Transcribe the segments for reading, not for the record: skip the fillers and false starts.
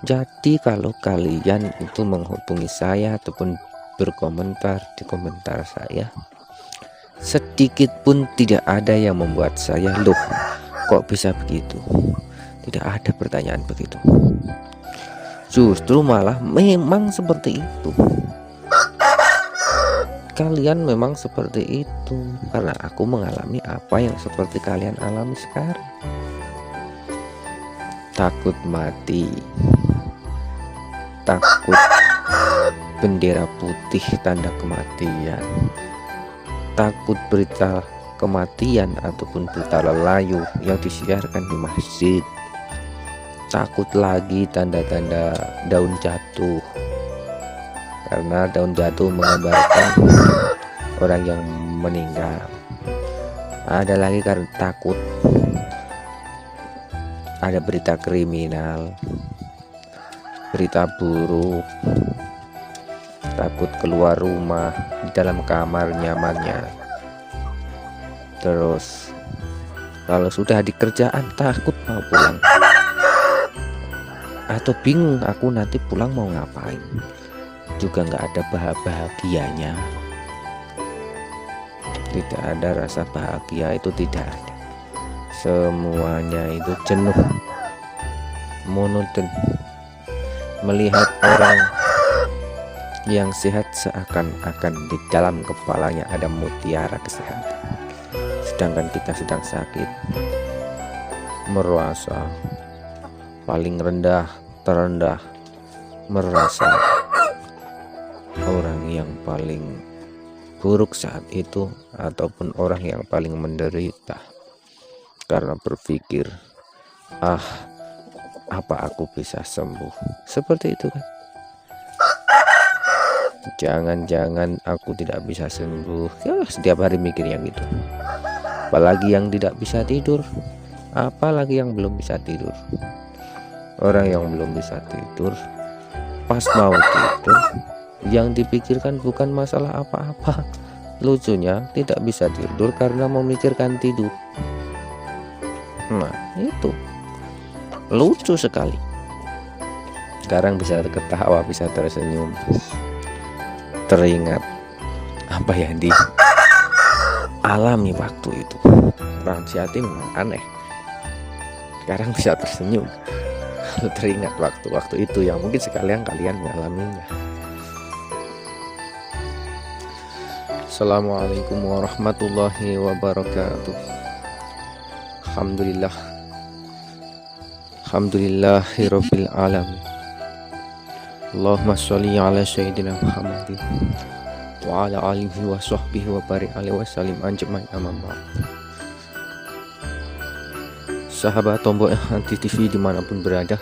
Jadi kalau kalian itu menghubungi saya ataupun berkomentar di komentar saya, sedikit pun tidak ada yang membuat saya loh kok bisa begitu. Tidak ada pertanyaan begitu. Justru malah memang seperti itu. Kalian memang seperti itu karena aku mengalami apa yang seperti kalian alami sekarang. Takut mati, takut bendera putih tanda kematian, takut berita kematian ataupun berita lelayu yang disiarkan di masjid, takut lagi tanda-tanda daun jatuh, karena daun jatuh menggambarkan orang yang meninggal. Ada lagi karena takut ada berita kriminal, berita buruk, takut keluar rumah di dalam kamar nyamannya. Terus kalau sudah di kerjaan takut mau pulang, atau bingung aku nanti pulang mau ngapain, juga nggak ada bahagianya. Tidak ada rasa bahagia, itu tidak ada. Semuanya itu jenuh, monoton. Melihat orang yang sehat seakan-akan di dalam kepalanya ada mutiara kesehatan, sedangkan kita sedang sakit, merasa paling rendah, terendah, merasa orang yang paling buruk saat itu, ataupun orang yang paling menderita karena berpikir, apa aku bisa sembuh? Seperti itu kan? Jangan-jangan aku tidak bisa sembuh. Ya, setiap hari mikir yang gitu. Apalagi yang tidak bisa tidur, apalagi yang belum bisa tidur. Orang yang belum bisa tidur, pas mau tidur, yang dipikirkan bukan masalah apa-apa. Lucunya tidak bisa tidur karena memikirkan tidur. Nah, itu lucu sekali. Sekarang bisa ketawa, bisa tersenyum, teringat apa yang dialami waktu itu. Orang Siati memang aneh. Sekarang bisa tersenyum, teringat waktu-waktu itu yang mungkin sekalian kalian mengalaminya. Assalamualaikum warahmatullahi wabarakatuh. Alhamdulillahirabbil alamin. Allahumma sholli ala sayyidina Muhammadin wa ala alihi wa sahbihi wa barik alaihi wasallim anjman amama. Sahabat Tombok Anti TV dimanapun berada,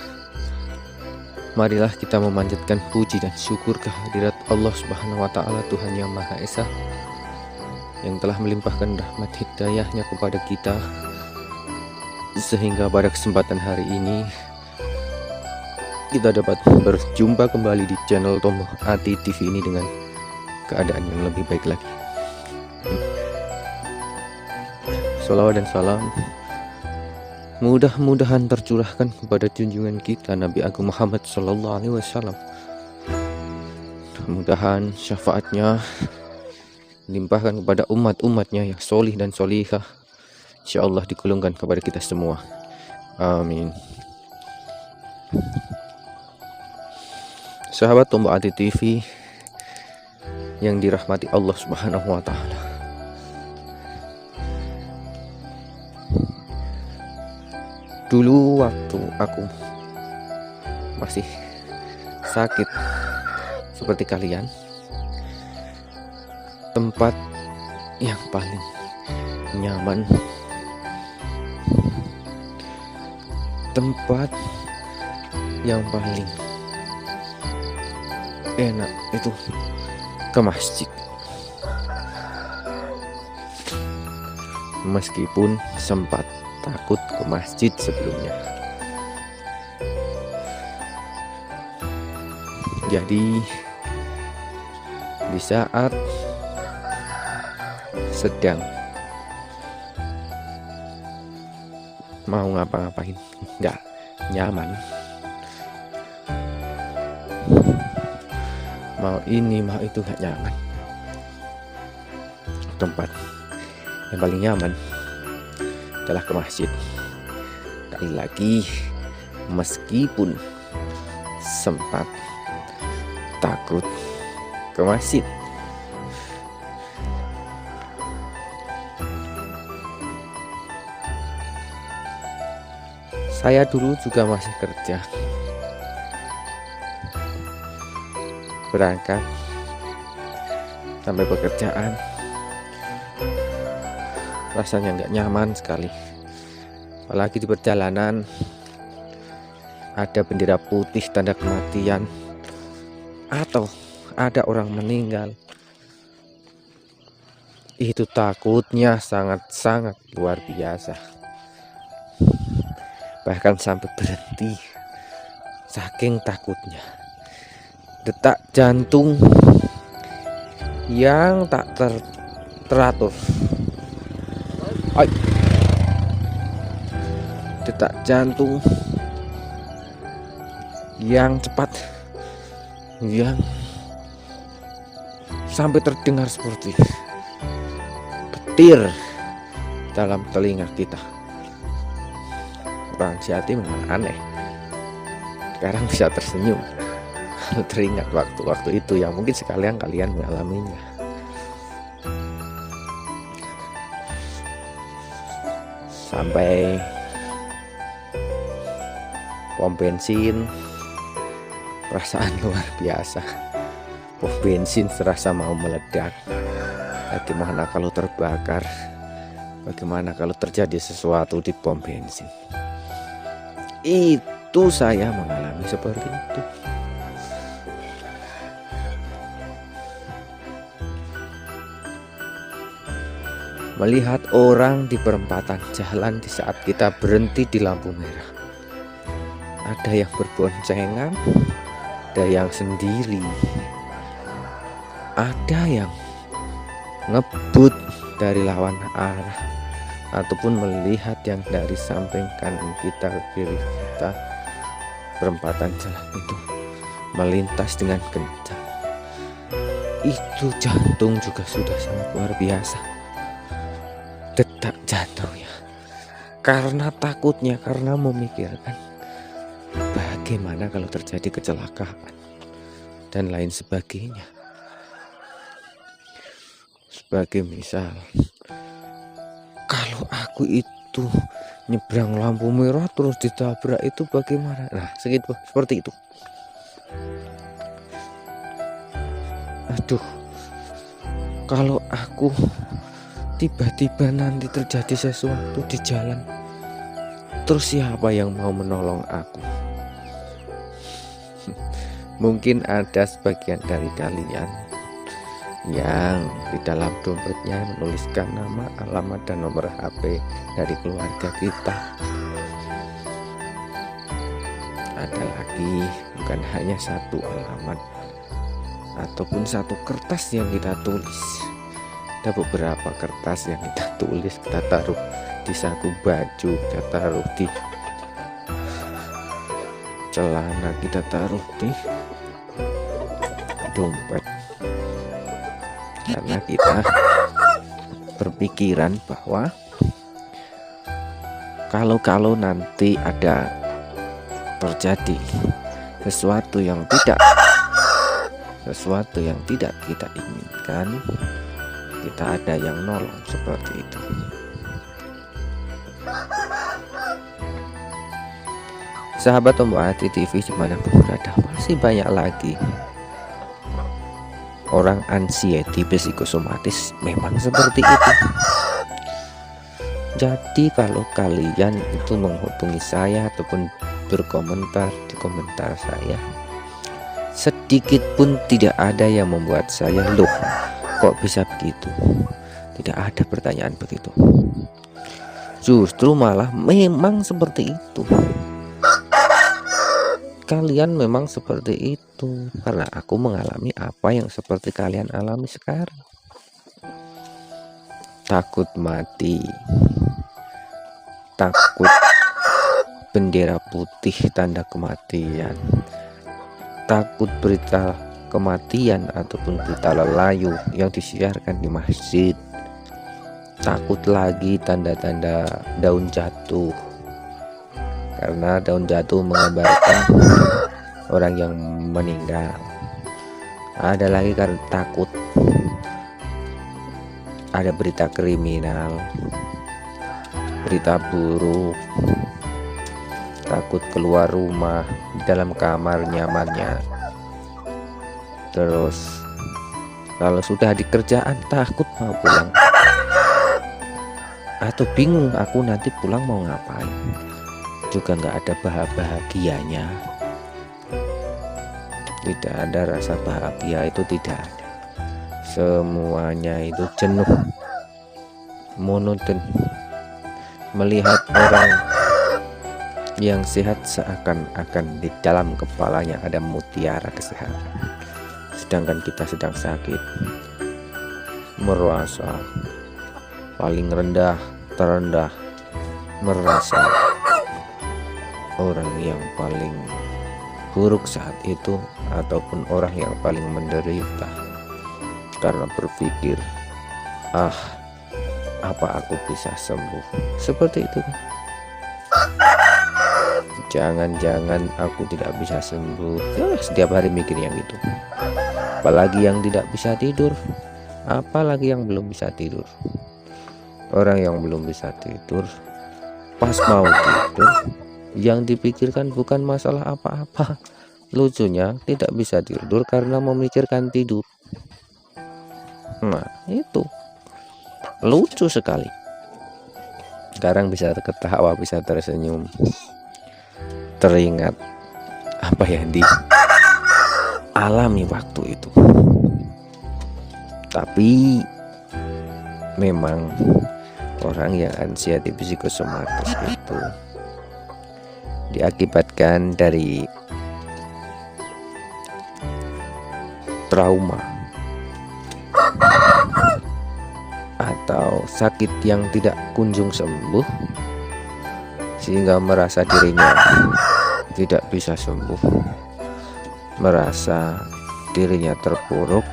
marilah kita memanjatkan puji dan syukur kehadirat Allah Subhanahu wa Ta'ala, Tuhan yang Maha Esa, yang telah melimpahkan rahmat hidayahnya kepada kita, sehingga pada kesempatan hari ini kita dapat berjumpa kembali di channel Tombok Anti TV ini dengan keadaan yang lebih baik lagi. Salawat dan salam mudah-mudahan tercurahkan kepada junjungan kita Nabi Agung Muhammad Sallallahu Alaihi Wasallam. Mudah-mudahan syafaatnya limpahkan kepada umat-umatnya yang solih dan solihah, insyaallah digolongkan kepada kita semua, amin. Sahabat Tombok Anti TV yang dirahmati Allah Subhanahu wa Ta'ala, dulu waktu aku masih sakit seperti kalian, tempat yang paling nyaman, tempat yang paling enak itu ke masjid. Meskipun sempat takut ke masjid sebelumnya. Jadi di saat sedang mau ngapa-ngapain nggak nyaman, mau ini mau itu gak nyaman. Tempat yang paling nyaman adalah ke masjid. Kali lagi, meskipun sempat takut ke masjid, saya dulu juga masih kerja, berangkat sampai pekerjaan, rasanya nggak nyaman sekali. Apalagi di perjalanan ada bendera putih tanda kematian atau ada orang meninggal, itu takutnya sangat-sangat luar biasa. Bahkan sampai berhenti saking takutnya. Detak jantung yang tak teratur, detak jantung yang cepat, yang sampai terdengar seperti petir dalam telinga kita. Bang Siati memang aneh, sekarang bisa tersenyum kalau teringat waktu-waktu itu yang mungkin sekalian kalian mengalaminya. Sampai pom bensin, perasaan luar biasa. Pom bensin serasa mau meledak. Bagaimana kalau terbakar? Bagaimana kalau terjadi sesuatu di pom bensin? Itu saya mengalami seperti itu. Melihat orang di perempatan jalan di saat kita berhenti di lampu merah. Ada yang berboncengan, ada yang sendiri, ada yang ngebut dari lawan arah, ataupun melihat yang dari samping kanan kita ke kiri kita. Perempatan jalan itu melintas dengan kencang. Itu jantung juga sudah sangat luar biasa, detak jantungnya, karena takutnya, karena memikirkan bagaimana kalau terjadi kecelakaan dan lain sebagainya. Sebagai misal, kalau aku itu nyebrang lampu merah terus ditabrak, itu bagaimana? Nah, seperti itu. Aduh, kalau aku tiba-tiba nanti terjadi sesuatu di jalan, terus siapa yang mau menolong aku? Mungkin ada sebagian dari kalian yang di dalam dompetnya menuliskan nama, alamat, dan nomor HP dari keluarga kita. Ada lagi, bukan hanya satu alamat ataupun satu kertas yang kita tulis. Ada beberapa kertas yang kita tulis, kita taruh di saku baju, kita taruh di celana, kita taruh di dompet, karena kita berpikiran bahwa kalau nanti ada terjadi sesuatu yang tidak kita inginkan, kita ada yang nolong, seperti itu. Sahabat Tombok Hati TV dimanapun berada, masih banyak lagi orang anxiety psikosomatis memang seperti itu. Jadi kalau kalian itu menghubungi saya ataupun berkomentar di komentar saya, sedikit pun tidak ada yang membuat saya loh kok bisa begitu. Tidak ada pertanyaan begitu. Justru malah memang seperti itu. Kalian memang seperti itu karena aku mengalami apa yang seperti kalian alami sekarang. Takut mati, takut bendera putih tanda kematian, takut berita kematian ataupun berita lelayu yang disiarkan di masjid. Takut lagi tanda-tanda daun jatuh, karena daun jatuh mengabarkan orang yang meninggal. Ada lagi karena takut ada berita kriminal, berita buruk, takut keluar rumah dalam kamar nyamannya. Terus kalau sudah di kerjaan takut mau pulang, atau bingung aku nanti pulang mau ngapain, juga nggak ada bahagianya. Tidak ada rasa bahagia, itu tidak ada. Semuanya itu jenuh, monoton. Melihat orang yang sehat seakan-akan di dalam kepalanya ada mutiara kesehatan, sedangkan kita sedang sakit, merasa paling rendah, terendah, merasa orang yang paling buruk saat itu, ataupun orang yang paling menderita, karena berpikir, apa aku bisa sembuh? Seperti itu. Jangan-jangan aku tidak bisa sembuh. Setiap hari mikir yang gitu. Apalagi yang tidak bisa tidur, apalagi yang belum bisa tidur. Orang yang belum bisa tidur, pas mau tidur, yang dipikirkan bukan masalah apa-apa. Lucunya tidak bisa tidur karena memikirkan tidur. Nah, itu lucu sekali. Sekarang bisa ketawa, bisa tersenyum, teringat apa yang dialami waktu itu. Tapi memang orang yang anxiety psikosomatis itu diakibatkan dari trauma atau sakit yang tidak kunjung sembuh, sehingga merasa dirinya tidak bisa sembuh, merasa dirinya terpuruk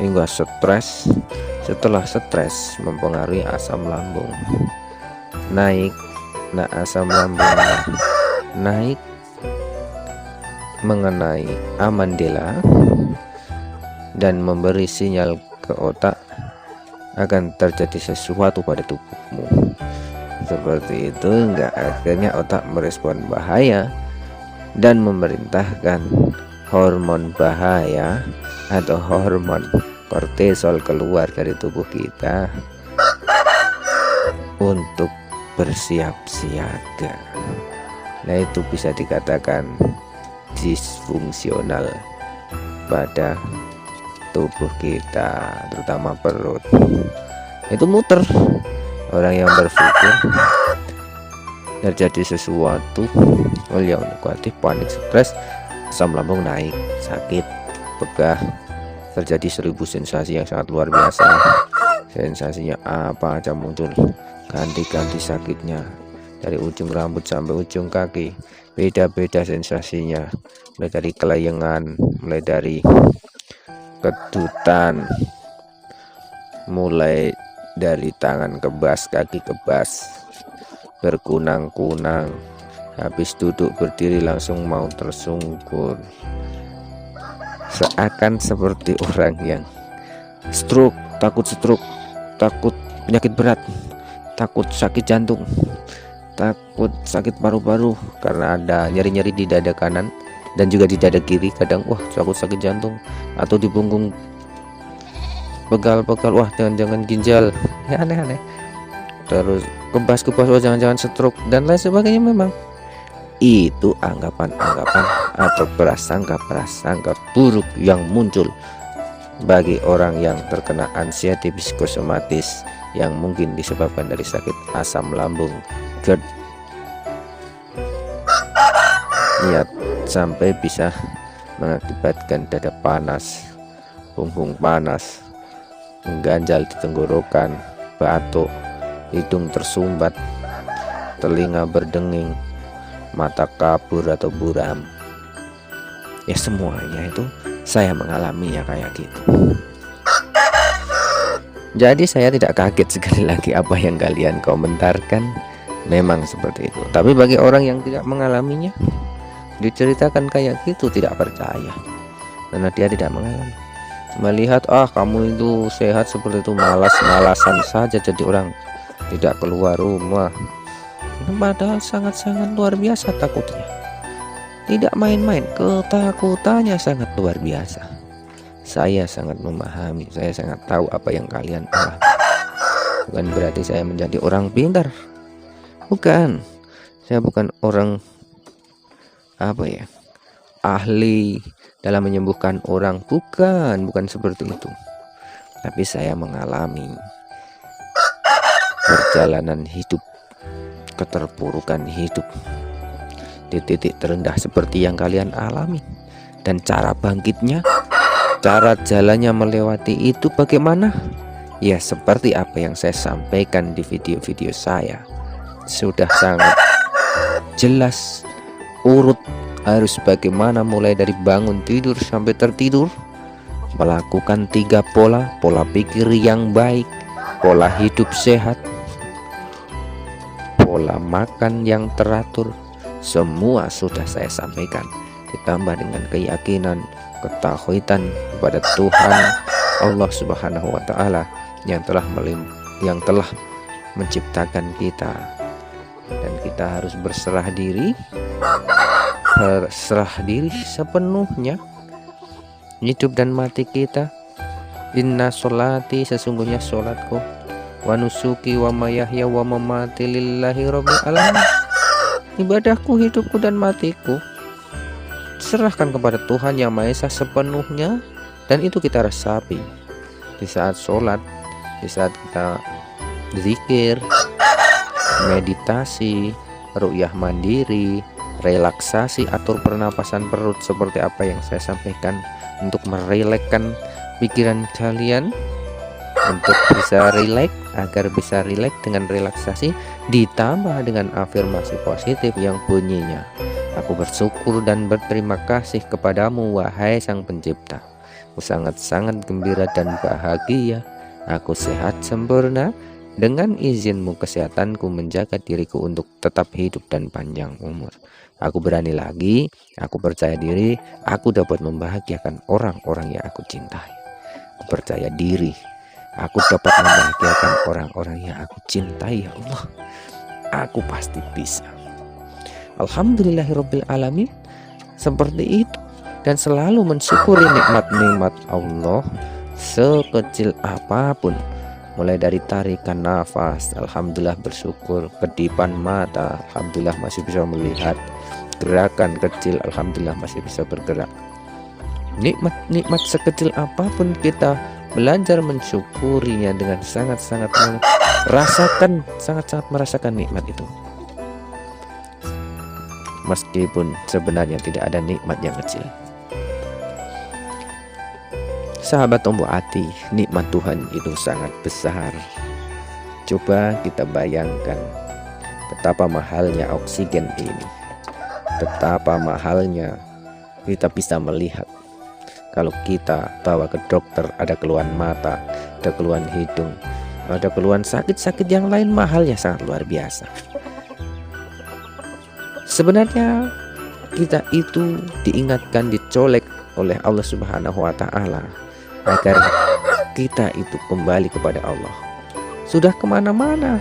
hingga stres. Setelah stres mempengaruhi asam lambung naik. Nah, asam lambung naik mengenai amandela dan memberi sinyal ke otak akan terjadi sesuatu pada tubuhmu. Seperti itu, enggak, akhirnya otak merespon bahaya dan memerintahkan hormon bahaya atau hormon kortisol keluar dari tubuh kita untuk bersiap siaga. Nah, itu bisa dikatakan disfungsional pada tubuh kita, terutama perut. Itu muter. Orang yang berpikir terjadi sesuatu yang negatif, panik, stres, asam lambung naik, sakit, begah, terjadi 1000 sensasi yang sangat luar biasa. Sensasinya apa aja muncul, ganti-ganti sakitnya, dari ujung rambut sampai ujung kaki, beda-beda sensasinya, mulai dari kelayangan, mulai dari kedutan, mulai dari tangan kebas, kaki kebas, berkunang-kunang, habis duduk berdiri langsung mau tersungkur, seakan seperti orang yang stroke, takut penyakit berat, takut sakit jantung, takut sakit paru-paru karena ada nyeri-nyeri di dada kanan dan juga di dada kiri. Kadang takut sakit jantung, atau di punggung pegal-pegal, jangan-jangan ginjal, ya aneh-aneh. Terus kebas, jangan-jangan stroke dan lain sebagainya. Memang itu anggapan-anggapan atau prasangka-prasangka buruk yang muncul bagi orang yang terkena anxiety psikosomatis, yang mungkin disebabkan dari sakit asam lambung, GERD, niat sampai bisa mengakibatkan dada panas, punggung panas, mengganjal di tenggorokan, batuk, hidung tersumbat, telinga berdenging, mata kabur atau buram. Ya, semuanya itu Saya mengalaminya kayak gitu. Jadi saya tidak kaget sekali lagi apa yang kalian komentarkan. Memang seperti itu. Tapi bagi orang yang tidak mengalaminya, diceritakan kayak gitu tidak percaya, karena dia tidak mengalami. Melihat kamu itu sehat seperti itu, malas-malasan saja jadi orang, tidak keluar rumah. Padahal sangat-sangat luar biasa takutnya. Tidak main-main, ketakutannya sangat luar biasa. Saya sangat memahami, saya sangat tahu apa yang kalian alami. Bukan berarti saya menjadi orang pintar. Bukan. Saya bukan orang ahli dalam menyembuhkan orang. Bukan seperti itu. Tapi saya mengalami perjalanan hidup, keterpurukan hidup di titik terendah seperti yang kalian alami. Dan cara bangkitnya, cara jalannya melewati itu bagaimana? Ya seperti apa yang saya sampaikan di video-video saya. Sudah sangat jelas urut harus bagaimana, mulai dari bangun tidur sampai tertidur, melakukan 3 pola pikir yang baik, pola hidup sehat, pola makan yang teratur. Semua sudah saya sampaikan, ditambah dengan keyakinan, ketakwaan kepada Tuhan Allah Subhanahu wa Ta'ala yang telah menciptakan kita. Dan kita harus berserah diri sepenuhnya, hidup dan mati kita. Inna sholati, sesungguhnya sholatku, wa nusuki wa mayahya wa mamati lillahi rabbil alamin. Ibadahku, hidupku dan matiku serahkan kepada Tuhan Yang Maha Esa sepenuhnya. Dan itu kita resapi di saat sholat, di saat kita zikir, meditasi, ru'yah mandiri, relaksasi, atur pernapasan perut seperti apa yang saya sampaikan, untuk merelekkan pikiran kalian, untuk bisa rileks, agar bisa rileks dengan relaksasi, ditambah dengan afirmasi positif yang bunyinya, aku bersyukur dan berterima kasih kepadamu wahai Sang Pencipta. Aku sangat-sangat gembira dan bahagia. Aku sehat sempurna. Dengan izinmu kesehatanku menjaga diriku untuk tetap hidup dan panjang umur. Aku berani lagi, aku percaya diri, aku dapat membahagiakan orang-orang yang aku cintai. Aku percaya diri, aku dapat membahagiakan orang-orang yang aku cintai. Ya Allah, aku pasti bisa. Alhamdulillahirabbil alamin. Seperti itu. Dan selalu mensyukuri nikmat-nikmat Allah sekecil apapun. Mulai dari tarikan nafas, alhamdulillah bersyukur. Kedipan mata, alhamdulillah masih bisa melihat. Gerakan kecil, alhamdulillah masih bisa bergerak. Nikmat-nikmat sekecil apapun kita belajar mensyukurinya dengan sangat-sangat merasakan, sangat-sangat merasakan nikmat itu. Meskipun sebenarnya tidak ada nikmat yang kecil. Sahabat Tombo Hati, nikmat Tuhan itu sangat besar. Coba kita bayangkan betapa mahalnya oksigen ini, betapa mahalnya kita bisa melihat. Kalau kita bawa ke dokter ada keluhan mata, ada keluhan hidung, ada keluhan sakit-sakit yang lain, mahalnya sangat luar biasa. Sebenarnya kita itu diingatkan, dicolek oleh Allah Subhanahu wa Ta'ala agar kita itu kembali kepada Allah. Sudah kemana-mana,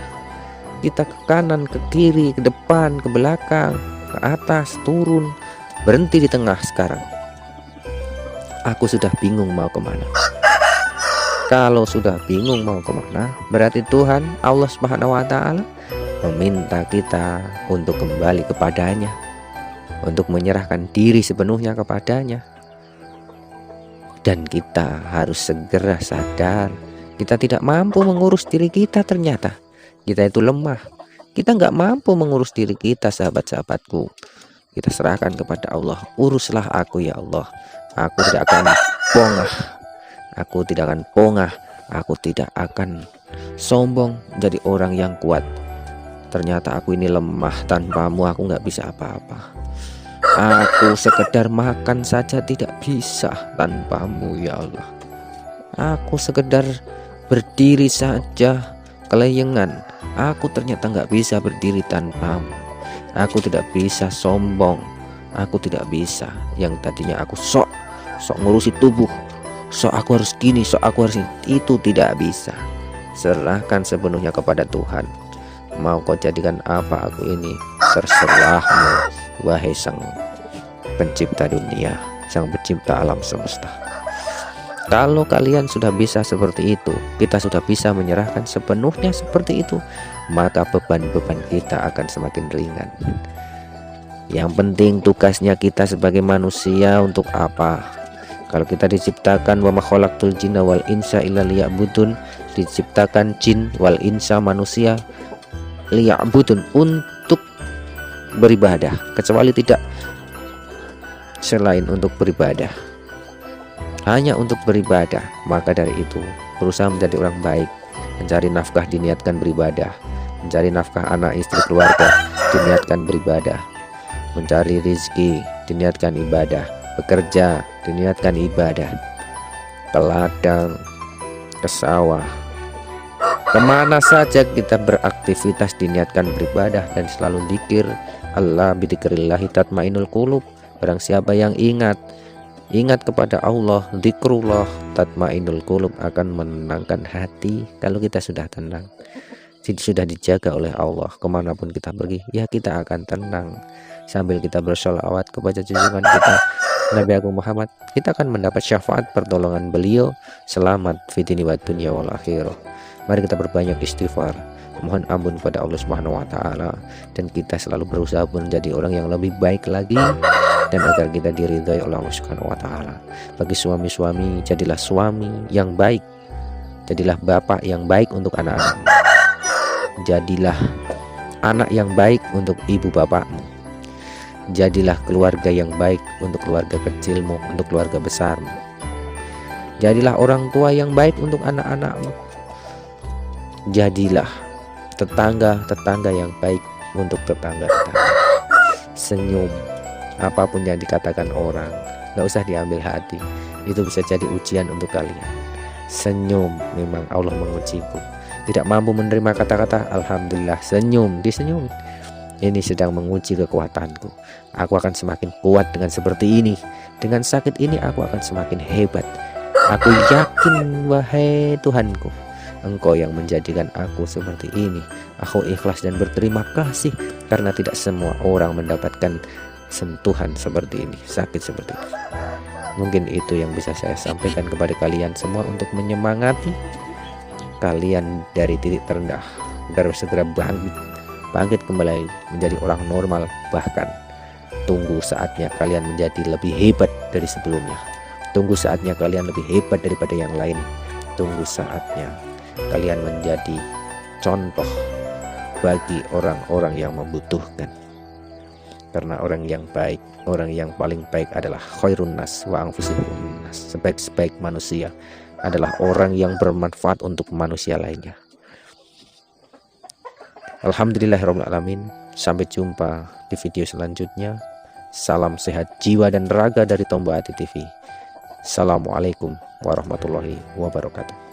kita ke kanan, ke kiri, ke depan, ke belakang, ke atas, turun, berhenti di tengah sekarang. Aku sudah bingung mau kemana. Kalau sudah bingung mau kemana, berarti Tuhan Allah Subhanahu wa Ta'ala meminta kita untuk kembali kepadanya, untuk menyerahkan diri sepenuhnya kepadanya. Dan kita harus segera sadar, kita tidak mampu mengurus diri kita. Ternyata kita itu lemah. Kita nggak mampu mengurus diri kita, sahabat-sahabatku. Kita serahkan kepada Allah. Uruslah aku ya Allah. Aku tidak akan pongah. Aku tidak akan pongah. Aku tidak akan sombong jadi orang yang kuat. Ternyata aku ini lemah, tanpamu aku nggak bisa apa-apa. Aku sekedar makan saja tidak bisa tanpamu ya Allah. Aku sekedar berdiri saja kelayangan. Aku ternyata nggak bisa berdiri tanpamu. Aku tidak bisa sombong. Aku tidak bisa yang tadinya aku sok ngurusi tubuh, sok aku harus gini, sok aku harus ini. Itu tidak bisa. Serahkan sepenuhnya kepada Tuhan. Mau kau jadikan apa aku ini, terserahmu, wahai Sang Pencipta dunia, Sang Pencipta alam semesta. Kalau kalian sudah bisa seperti itu, kita sudah bisa menyerahkan sepenuhnya seperti itu, maka beban-beban kita akan semakin ringan. Yang penting tugasnya kita sebagai manusia untuk apa? Kalau kita diciptakan wa ma khalaqtul jinna wal insa illa liya'budun, diciptakan jin wal insa manusia liya'budun, untuk beribadah, kecuali tidak selain untuk beribadah, hanya untuk beribadah. Maka dari itu berusaha menjadi orang baik, mencari nafkah diniatkan beribadah, mencari nafkah anak istri keluarga diniatkan beribadah, mencari rizki diniatkan ibadah, bekerja diniatkan ibadah, ke ladang, ke sawah, kemana saja kita beraktivitas diniatkan beribadah dan selalu zikir. Allah bidzikrillahi tatmainul qulub. Barang siapa yang ingat kepada Allah, zikrullah, tatmainul qulub, akan menenangkan hati. Kalau kita sudah tenang, sudah dijaga oleh Allah, kemanapun kita pergi, ya kita akan tenang. Sambil kita bersolawat kepada junjungan kita Nabi Agung Muhammad, kita akan mendapat syafaat pertolongan beliau, selamat fitini wa dunya wal akhirah. Mari kita berbanyak istighfar, mohon ampun kepada Allah Subhanahu wa taala, dan kita selalu berusaha menjadi orang yang lebih baik lagi, dan agar kita diridhai oleh Allah Subhanahu wa taala. Bagi suami-suami, jadilah suami yang baik, jadilah bapak yang baik untuk anak-anak, jadilah anak yang baik untuk ibu bapakmu, jadilah keluarga yang baik untuk keluarga kecilmu, untuk keluarga besarmu, jadilah orang tua yang baik untuk anak-anakmu, jadilah tetangga-tetangga yang baik untuk tetangga-tetangga. Senyum, apapun yang dikatakan orang, gak usah diambil hati. Itu bisa jadi ujian untuk kalian. Senyum, memang Allah mengujiku. Tidak mampu menerima kata-kata, alhamdulillah, senyum, disenyum. Ini sedang menguji kekuatanku. Aku akan semakin kuat dengan seperti ini. Dengan sakit ini aku akan semakin hebat. Aku yakin, wahai Tuhanku, Engkau yang menjadikan aku seperti ini. Aku ikhlas dan berterima kasih, karena tidak semua orang mendapatkan sentuhan seperti ini, sakit seperti ini. Mungkin itu yang bisa saya sampaikan kepada kalian semua, untuk menyemangati kalian dari titik terendah agar segera bangkit kembali menjadi orang normal. Bahkan tunggu saatnya kalian menjadi lebih hebat dari sebelumnya. Tunggu saatnya kalian lebih hebat daripada yang lain. Tunggu saatnya kalian menjadi contoh bagi orang-orang yang membutuhkan. Karena orang yang baik, orang yang paling baik adalah khairun nas wa anfusihum nas. Sebaik-sebaik manusia adalah orang yang bermanfaat untuk manusia lainnya. Alhamdulillahirabbil alamin. Sampai jumpa di video selanjutnya. Salam sehat jiwa dan raga dari Tombo Hati TV. Assalamualaikum warahmatullahi wabarakatuh.